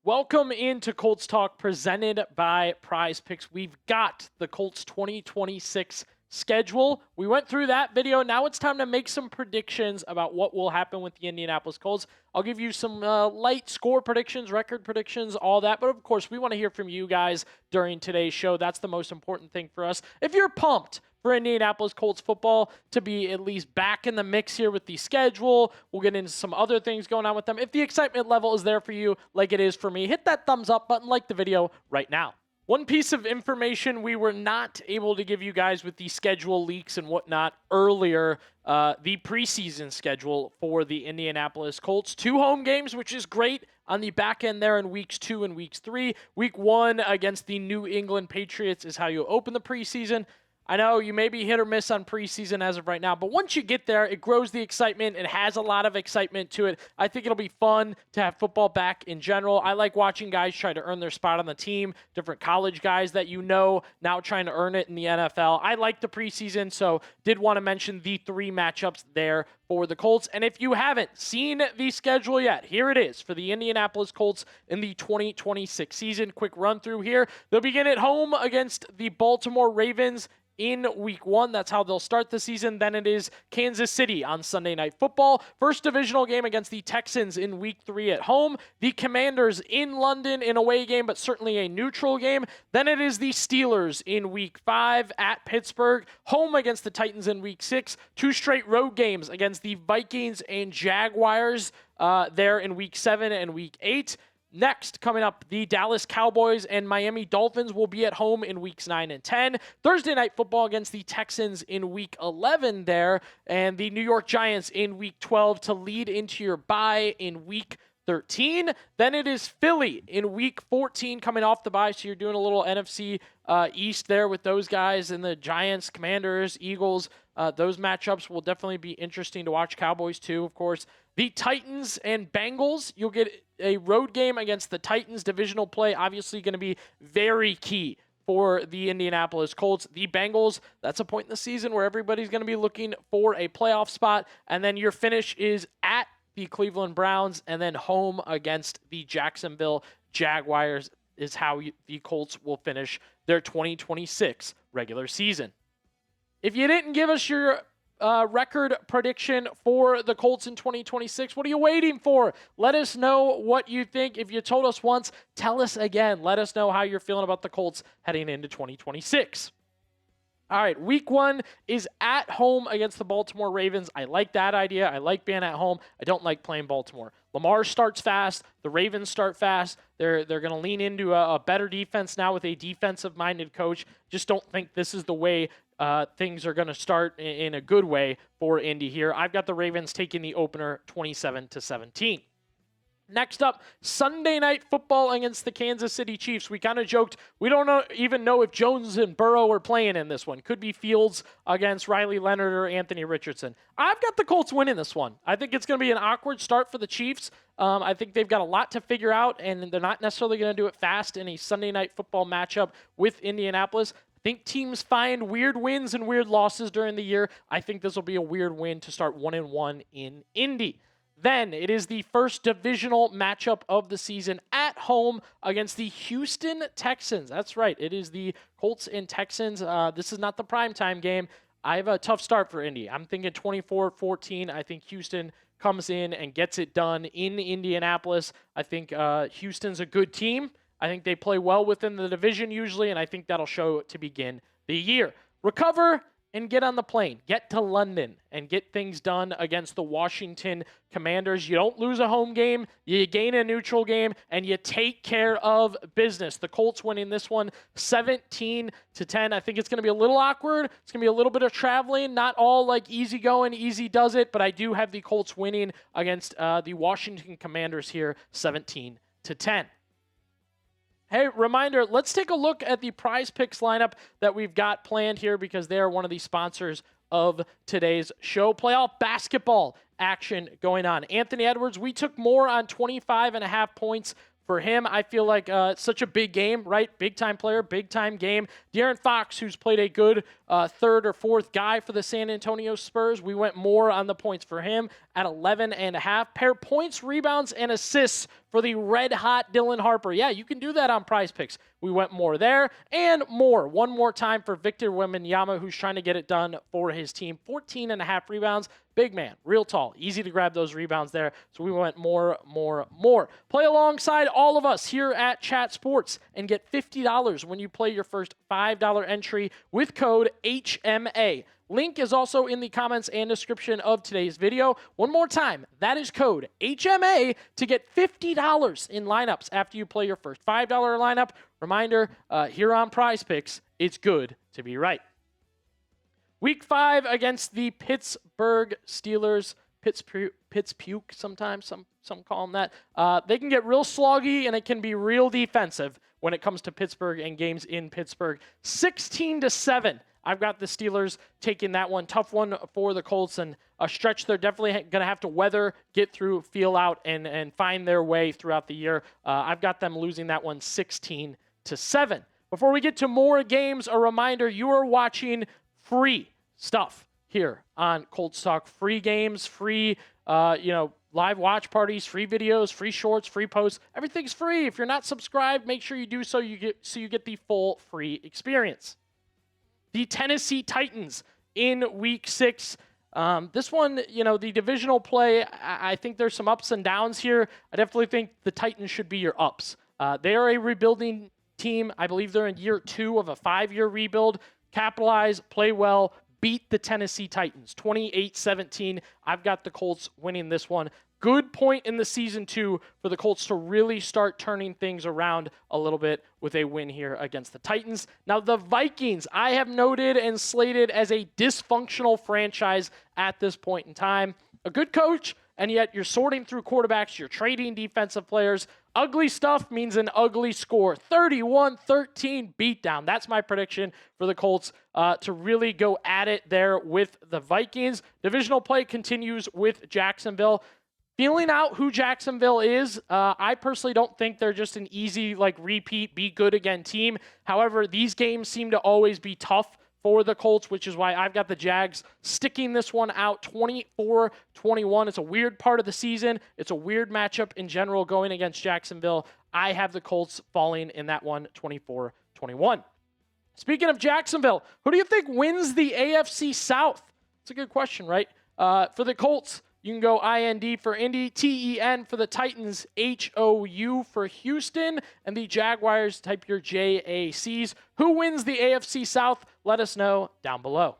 Welcome into Colts Talk presented by Prize Picks. We've got the Colts 2026 schedule. We went through that video. Now it's time to make some predictions about what will happen with the Indianapolis Colts. I'll give you some light score predictions, record predictions, all that. But of course, we want to hear from you guys during today's show. That's the most important thing for us. If you're pumped for Indianapolis Colts football to be at least back in the mix here with the schedule, we'll get into some other things going on with them. If the excitement level is there for you, like it is for me, hit that thumbs up button, like the video right now. One piece of information we were not able to give you guys with the schedule leaks and whatnot earlier, the preseason schedule for the Indianapolis Colts. 2 home games, which is great on the back end there in weeks 2 and weeks 3. Week 1 against the New England Patriots is how you open the preseason. I know you may be hit or miss on preseason as of right now, but once you get there, it grows the excitement. It has a lot of excitement to it. I think it'll be fun to have football back in general. I like watching guys try to earn their spot on the team, different college guys that you know now trying to earn it in the NFL. I like the preseason, so did want to mention the 3 matchups there for the Colts. And if you haven't seen the schedule yet, here it is for the Indianapolis Colts in the 2026 season. Quick run through here. They'll begin at home against the Baltimore Ravens in week 1. That's how they'll start the season. Then it is Kansas City on Sunday Night Football. First divisional game against the Texans in week 3 at home. The Commanders in London in away game, but certainly a neutral game. Then it is the Steelers in week 5 at Pittsburgh. Home against the Titans in week 6. 2 straight road games against the Vikings and Jaguars there in week 7 and week 8. Next, coming up, the Dallas Cowboys and Miami Dolphins will be at home in weeks 9 and 10. Thursday Night Football against the Texans in week 11 there, and the New York Giants in week 12 to lead into your bye in week 13. Then it is Philly in week 14 coming off the bye, so you're doing a little NFC East there with those guys and the Giants, Commanders, Eagles. Those matchups will definitely be interesting to watch. Cowboys too, of course. The Titans and Bengals, you'll get a road game against the Titans. Divisional play obviously going to be very key for the Indianapolis Colts. The Bengals, that's a point in the season where everybody's going to be looking for a playoff spot. And then your finish is at the Cleveland Browns and then home against the Jacksonville Jaguars is how the Colts will finish their 2026 regular season. If you didn't give us your record prediction for the Colts in 2026, what are you waiting for? Let us know what you think. If you told us once, tell us again. Let us know how you're feeling about the Colts heading into 2026. All right, week 1 is at home against the Baltimore Ravens. I like that idea. I like being at home. I don't like playing Baltimore. Lamar starts fast. The Ravens start fast. They're going to lean into a better defense now with a defensive-minded coach. Just don't think this is the way things are going to start in a good way for Indy here. I've got the Ravens taking the opener 27-17. Next up, Sunday Night Football against the Kansas City Chiefs. We kind of joked, we don't even know if Jones and Burrow are playing in this one. Could be Fields against Riley Leonard or Anthony Richardson. I've got the Colts winning this one. I think it's going to be an awkward start for the Chiefs. I think they've got a lot to figure out, and they're not necessarily going to do it fast in a Sunday Night Football matchup with Indianapolis. I think teams find weird wins and weird losses during the year. I think this will be a weird win to start 1-1 in Indy. Then it is the first divisional matchup of the season at home against the Houston Texans. That's right. It is the Colts and Texans. This is not the primetime game. I have a tough start for Indy. I'm thinking 24-14. I think Houston comes in and gets it done in Indianapolis. I think Houston's a good team. I think they play well within the division usually, and I think that'll show to begin the year. Recover and get on the plane. Get to London and get things done against the Washington Commanders. You don't lose a home game, you gain a neutral game, and you take care of business. The Colts winning this one 17-10. I think it's going to be a little awkward. It's going to be a little bit of traveling, not all like easy going, easy does it, but I do have the Colts winning against the Washington Commanders here 17-10. Hey, reminder, let's take a look at the Prize Picks lineup that we've got planned here because they are one of the sponsors of today's show. Playoff basketball action going on. Anthony Edwards, we took more on 25.5 points for him. I feel like it's such a big game, right? Big-time player, big-time game. De'Aaron Fox, who's played a good third or fourth guy for the San Antonio Spurs, we went more on the points for him at 11.5. Pair points, rebounds, and assists for the red-hot Dylan Harper. Yeah, you can do that on Prize Picks. We went more there and more. One more time for Victor Wembanyama, who's trying to get it done for his team. 14.5 rebounds. Big man, real tall, easy to grab those rebounds there. So we went more. Play alongside all of us here at Chat Sports and get $50 when you play your first $5 entry with code HMA. Link is also in the comments and description of today's video. One more time, that is code HMA to get $50 in lineups after you play your first $5 lineup. Reminder, here on Prize Picks, it's good to be right. Week 5 against the Pittsburgh Steelers. Pittspuke sometimes, some call them that. They can get real sloggy, and it can be real defensive when it comes to Pittsburgh and games in Pittsburgh. 16-7. I've got the Steelers taking that one. Tough one for the Colts, and a stretch they're definitely going to have to weather, get through, feel out, and find their way throughout the year. I've got them losing that one 16-7. Before we get to more games, a reminder, you are watching free stuff here on Colts Talk. Free games, free, live watch parties, free videos, free shorts, free posts. Everything's free. If you're not subscribed, make sure you do so. You get the full free experience. The Tennessee Titans in Week 6. This one, the divisional play, I think there's some ups and downs here. I definitely think the Titans should be your ups. They are a rebuilding team. I believe they're in year 2 of a 5-year rebuild. Capitalize, play well, beat the Tennessee Titans 28-17. I've got the Colts winning this one. Good point in the season 2 for the Colts to really start turning things around a little bit with a win here against the Titans. Now, the Vikings, I have noted and slated as a dysfunctional franchise at this point in time. A good coach, and yet you're sorting through quarterbacks, you're trading defensive players. Ugly stuff means an ugly score. 31-13 beatdown. That's my prediction for the Colts to really go at it there with the Vikings. Divisional play continues with Jacksonville. Feeling out who Jacksonville is, I personally don't think they're just an easy, repeat, be good again team. However, these games seem to always be tough for the Colts, which is why I've got the Jags sticking this one out 24-21. It's a weird part of the season. It's a weird matchup in general going against Jacksonville. I have the Colts falling in that one 24-21. Speaking of Jacksonville, who do you think wins the AFC South? It's a good question, right? For the Colts, you can go IND for Indy, TEN for the Titans, HOU for Houston, and the Jaguars, type your JACs. Who wins the AFC South? Let us know down below.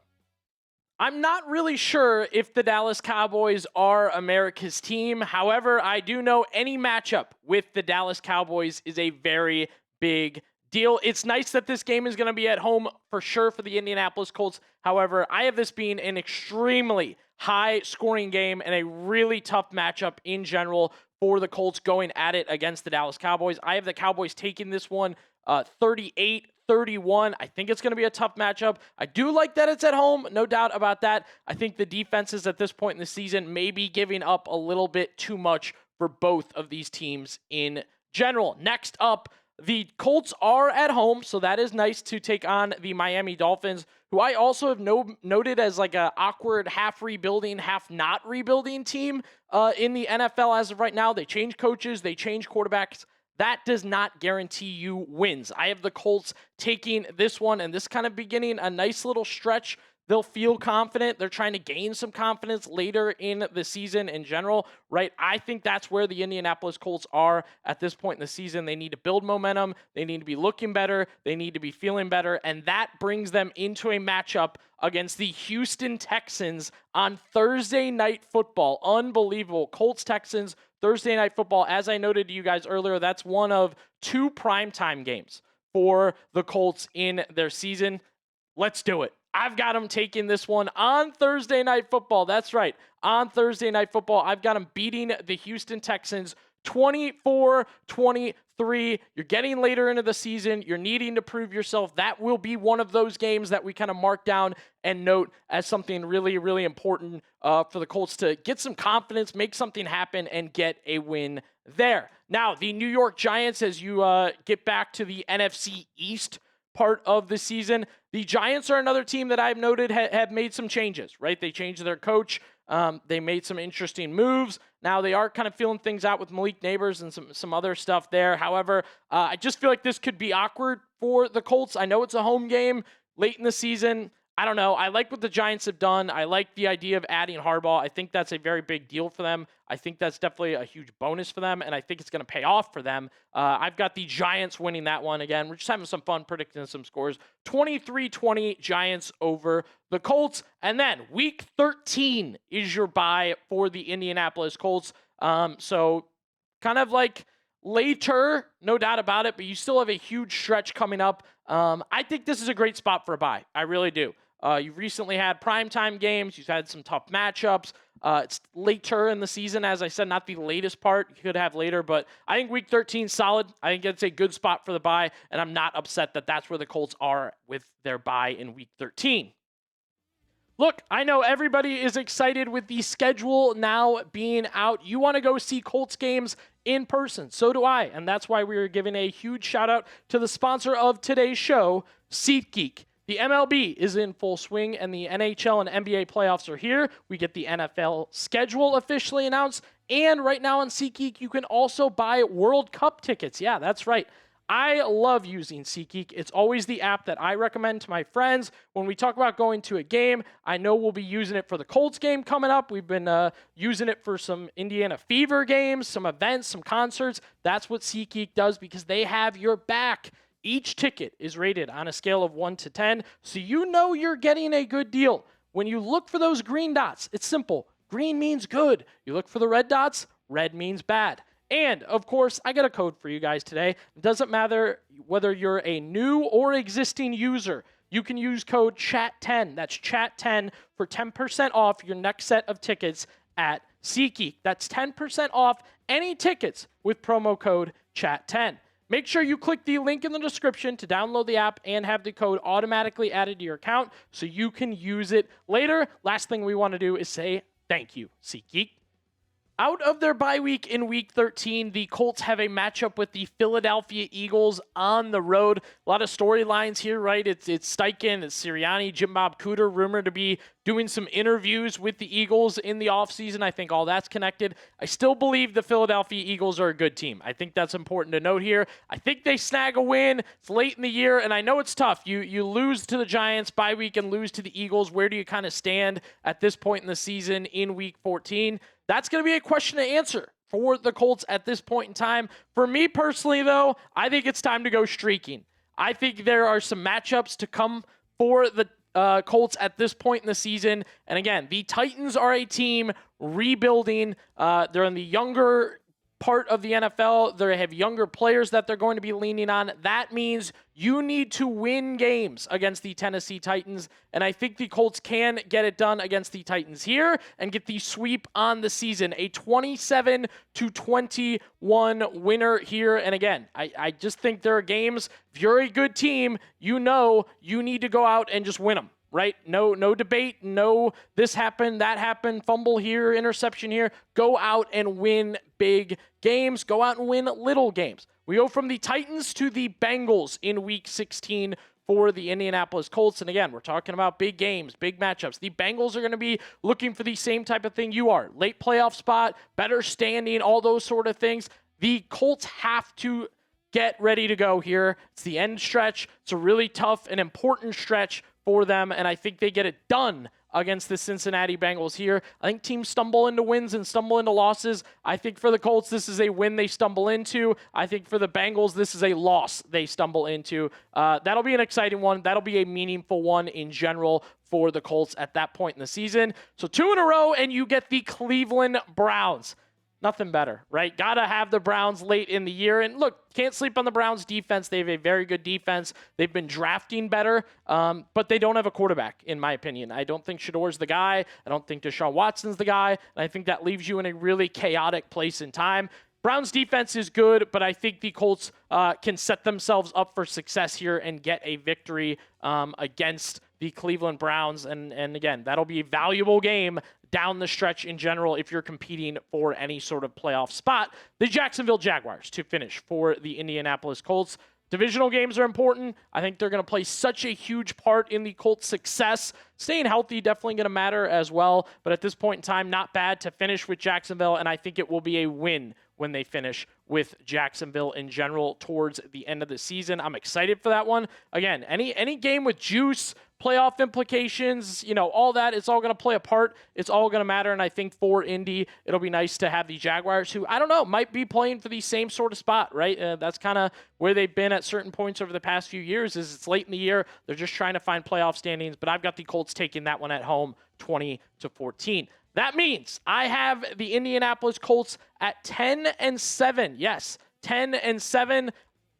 I'm not really sure if the Dallas Cowboys are America's team. However, I do know any matchup with the Dallas Cowboys is a very big deal. It's nice that this game is going to be at home for sure for the Indianapolis Colts. However, I have this being an extremely high-scoring game and a really tough matchup in general for the Colts going at it against the Dallas Cowboys. I have the Cowboys taking this one 38-31. I think it's going to be a tough matchup. I do like that it's at home, no doubt about that. I think the defenses at this point in the season may be giving up a little bit too much for both of these teams in general. Next up, the Colts are at home, so that is nice to take on the Miami Dolphins, who I also have noted as like a awkward half rebuilding, half not rebuilding team in the NFL as of right now. They change coaches, they change quarterbacks. That does not guarantee you wins. I have the Colts taking this one and this kind of beginning a nice little stretch. They'll feel confident. They're trying to gain some confidence later in the season in general, right? I think that's where the Indianapolis Colts are at this point in the season. They need to build momentum. They need to be looking better. They need to be feeling better. And that brings them into a matchup against the Houston Texans on Thursday Night Football. Unbelievable. Colts-Texans, Thursday Night Football. As I noted to you guys earlier, that's one of 2 primetime games for the Colts in their season. Let's do it. I've got them taking this one on Thursday Night Football. That's right. On Thursday Night Football, I've got them beating the Houston Texans 24-23. You're getting later into the season. You're needing to prove yourself. That will be one of those games that we kind of mark down and note as something really, really important for the Colts to get some confidence, make something happen, and get a win there. Now, the New York Giants, as you get back to the NFC East part of the season, the Giants are another team that I've noted have made some changes, right? They changed their coach. They made some interesting moves. Now they are kind of feeling things out with Malik Neighbors and some other stuff there. However, I just feel like this could be awkward for the Colts. I know it's a home game late in the season. I don't know. I like what the Giants have done. I like the idea of adding Harbaugh. I think that's a very big deal for them. I think that's definitely a huge bonus for them, and I think it's going to pay off for them. I've got the Giants winning that one again. We're just having some fun predicting some scores. 23-20 Giants over the Colts. And then week 13 is your bye for the Indianapolis Colts. So kind of like later, no doubt about it, but you still have a huge stretch coming up. I think this is a great spot for a bye. I really do. You've recently had primetime games. You've had some tough matchups. It's later in the season, as I said, not the latest part. You could have later, but I think week 13 is solid. I think it's a good spot for the bye, and I'm not upset that that's where the Colts are with their bye in week 13. Look, I know everybody is excited with the schedule now being out. You want to go see Colts games in person. So do I, and that's why we are giving a huge shout out to the sponsor of today's show, SeatGeek. The MLB is in full swing, and the NHL and NBA playoffs are here. We get the NFL schedule officially announced, and right now on SeatGeek, you can also buy World Cup tickets. Yeah, that's right. I love using SeatGeek. It's always the app that I recommend to my friends. When we talk about going to a game, I know we'll be using it for the Colts game coming up. We've been using it for some Indiana Fever games, some events, some concerts. That's what SeatGeek does because they have your back. Each ticket is rated on a scale of 1 to 10, so you know you're getting a good deal. When you look for those green dots, it's simple. Green means good. You look for the red dots, red means bad. And, of course, I got a code for you guys today. It doesn't matter whether you're a new or existing user. You can use code CHAT10. That's CHAT10 for 10% off your next set of tickets at SeatGeek. That's 10% off any tickets with promo code CHAT10. Make sure you click the link in the description to download the app and have the code automatically added to your account so you can use it later. Last thing we want to do is say thank you, SeatGeek. Out of their bye week in week 13, the Colts have a matchup with the Philadelphia Eagles on the road. A lot of storylines here, right? It's Steichen, it's Sirianni, Jim Bob Cooter, rumored to be doing some interviews with the Eagles in the offseason. I think all that's connected. I still believe the Philadelphia Eagles are a good team. I think that's important to note here. I think they snag a win. It's late in the year, and I know it's tough. You lose to the Giants bye week and lose to the Eagles. Where do you kind of stand at this point in the season in week 14? That's going to be a question to answer for the Colts at this point in time. For me personally, though, I think it's time to go streaking. I think there are some matchups to come for the Colts at this point in the season. And again, the Titans are a team rebuilding. They're in the younger part of the NFL. They have younger players that they're going to be leaning on. That means you need to win games against the Tennessee Titans, and I think the Colts can get it done against the Titans here and get the sweep on the season. A 27-21 winner here, and again, I just think there are games, if you're a good team, you know you need to go out and just win them. Right? No debate. No, this happened, that happened, fumble here, interception here. Go out and win big games. Go out and win little games. We go from the Titans to the Bengals in week 16 for the Indianapolis Colts. And again, we're talking about big games, big matchups. The Bengals are going to be looking for the same type of thing you are. Late playoff spot, better standing, all those sort of things. The Colts have to get ready to go here. It's the end stretch. It's a really tough and important stretch for them, and I think they get it done against the Cincinnati Bengals here. I think teams stumble into wins and stumble into losses. I think for the Colts, this is a win they stumble into. I think for the Bengals, this is a loss they stumble into. That'll be an exciting one. That'll be a meaningful one in general for the Colts at that point in the season. So 2 in a row, and you get the Cleveland Browns. Nothing better, right? Got to have the Browns late in the year. And look, can't sleep on the Browns defense. They have a very good defense. They've been drafting better, but they don't have a quarterback, in my opinion. I don't think Shador's the guy. I don't think Deshaun Watson's the guy. And I think that leaves you in a really chaotic place in time. Browns defense is good, but I think the Colts can set themselves up for success here and get a victory against the Cleveland Browns. And again, that'll be a valuable game down the stretch in general if you're competing for any sort of playoff spot. The Jacksonville Jaguars to finish for the Indianapolis Colts. Divisional games are important. I think they're going to play such a huge part in the Colts' success. Staying healthy definitely going to matter as well. But at this point in time, not bad to finish with Jacksonville, and I think it will be a win when they finish with Jacksonville in general towards the end of the season. I'm excited for that one. Again, any game with juice, playoff implications, all that, it's all going to play a part. It's all going to matter. And I think for Indy, it'll be nice to have the Jaguars, who, I don't know, might be playing for the same sort of spot, right? That's kind of where they've been at certain points over the past few years. Is it's late in the year. They're just trying to find playoff standings. But I've got the Colts taking that one at home 20-14. That means I have the Indianapolis Colts at 10-7. Yes, 10-7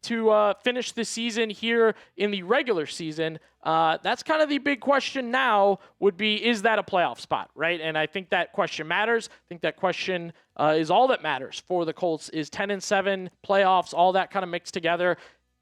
to finish the season here in the regular season. That's kind of the big question now would be, is that a playoff spot, right? And I think that question matters. I think that question is all that matters for the Colts is 10-7, playoffs, all that kind of mixed together.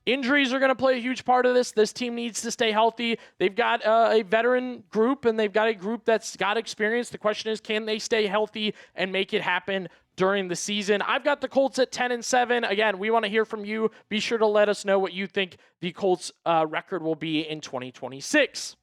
Injuries are going to play a huge part of this. This team needs to stay healthy. They've got a veteran group, and they've got a group that's got experience. The question is, can they stay healthy and make it happen during the season? I've got the Colts at 10-7. Again, we want to hear from you. Be sure to let us know what you think the Colts record will be in 2026.